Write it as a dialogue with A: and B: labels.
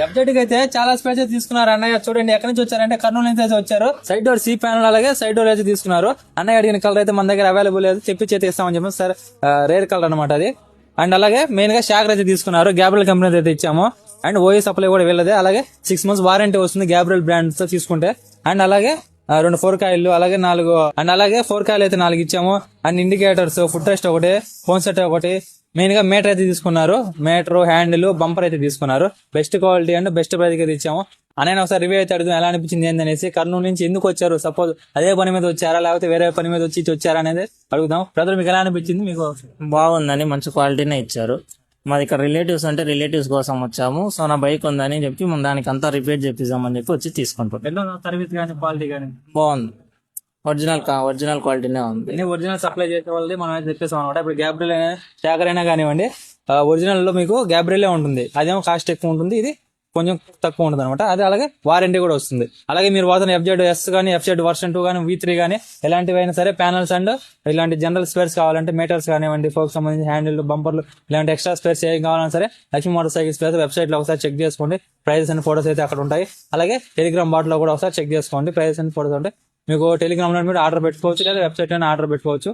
A: FZ అయితే చాలా space తీసుకున్నారు అన్నయ్య. చూడండి ఎక్కడి నుంచి వచ్చారంటే కర్నూలు నుంచి అయితే వచ్చారు. సైడ్ డోర్ సి ప్యానల్ అలాగే సైడ్ డోర్ అయితే తీసుకున్నారు. అన్నయ్య అడిగిన కలర్ అయితే మన దగ్గర అవైలబుల్ లేదు, తెప్పించి అయితే ఇస్తామని చెప్పి సార్. రేర్ కలర్ అనమాట అది. అండ్ అలాగే మెయిన్ గా షాకర్ అయితే తీసుకున్నారు. గ్యాబ్రియల్ కంపెనీ అయితే ఇచ్చాము. అండ్ ఓఏ సప్లై కూడా వెళ్ళదే. అలాగే 6 months వారంటీ వస్తుంది గ్యాబ్రియల్ బ్రాండ్స్ తో తీసుకుంటే. అండ్ అలాగే 2 ఫోర్కాయిలు అలాగే 4 అండ్ అలాగే ఫోర్కాయిలు అయితే 4 ఇచ్చాము. అండ్ ఇండికేటర్స్, ఫుట్ రెస్ట్ ఒకటి, ఫోన్ సెట్ ఒకటి, మెయిన్ గా మీటర్ అయితే తీసుకున్నారు. మీటర్, హ్యాండిల్, బంపర్ అయితే తీసుకున్నారు. Best quality and best price అయితే ఇచ్చాము. అనే ఒకసారి రివ్యూ అయితే అడుగుతాం ఎలా అనిపించింది ఏందనేసి. కర్నూలు నుంచి ఎందుకు వచ్చారు, సపోజ్ అదే పని మీద వచ్చారా లేకపోతే వేరే పని మీద వచ్చారా అనేది అడుగుదాం. బ్రదర్ మీకు ఎలా అనిపించింది? మీకు
B: బాగుందని, మంచి క్వాలిటీనే ఇచ్చారు. మాది ఇక్కడ రిలేటివ్స్ అంటే రిలేటివ్స్ కోసం వచ్చాము. సో నా బైక్ ఉందని చెప్పి మనం దానికి అంతా రిపేర్ చేపిద్దామని చెప్పి వచ్చి తీసుకుంటాం.
A: సర్వీస్ కానీ క్వాలిటీ కానీ
B: బాగుంది. ఒరిజినల్ క్వాలిటీనే ఉంది.
A: ఒరిజినల్ సప్లై చేసే వాళ్ళది మనం అయితే చెప్పేసాం అనమాట. ఇప్పుడు గ్యాబ్రియల్ అయినా షాకర్ అయినా కానివ్వండి, ఒరిజినల్ లో మీకు గ్యాబ్రియలే ఉంటుంది. అదేమో కాస్ట్ ఎక్కువ ఉంటుంది, ఇది కొంచెం తక్కువ ఉంటుంది అనమాట. అది అలాగే వారంటీ కూడా వస్తుంది. అలాగే మీరు వాడుతున్న ఎఫ్జెడ్ ఎస్ కానీ, ఎఫ్జెడ్ వర్షన్ 2 కానీ, V3 కానీ ఎలాంటివి అయినా సరే ప్యానల్స్ అండ్ ఇలాంటి జనరల్ స్పేర్స్ కావాలంటే మీటర్స్ కానివ్వండి, ఫోక్ సంబంధించి హ్యాండిల్, బంపర్లు ఇలాంటి ఎక్స్ట్రా స్పేర్స్ ఏం కావాలన్నా సరే Lakshmi motorcycle spares website లో ఒకసారి చెక్ చేసుకోండి. ప్రైజెస్ అండ్ ఫోటోస్ అయితే అక్కడ ఉంటాయి. అలాగే టెలిగ్రామ్ బాట్ లో కూడా ఒకసారి చెక్ చేసుకోండి. ప్రైజెస్ అండ్ ఫోటోస్ ఉంటాయి. మీకు టెలిగ్రామ్ లో మీరు ఆర్డర్ పెట్టుకోవచ్చు, లేదా వెబ్సైట్ లో ఆర్డర్ పెట్టుకోవచ్చు.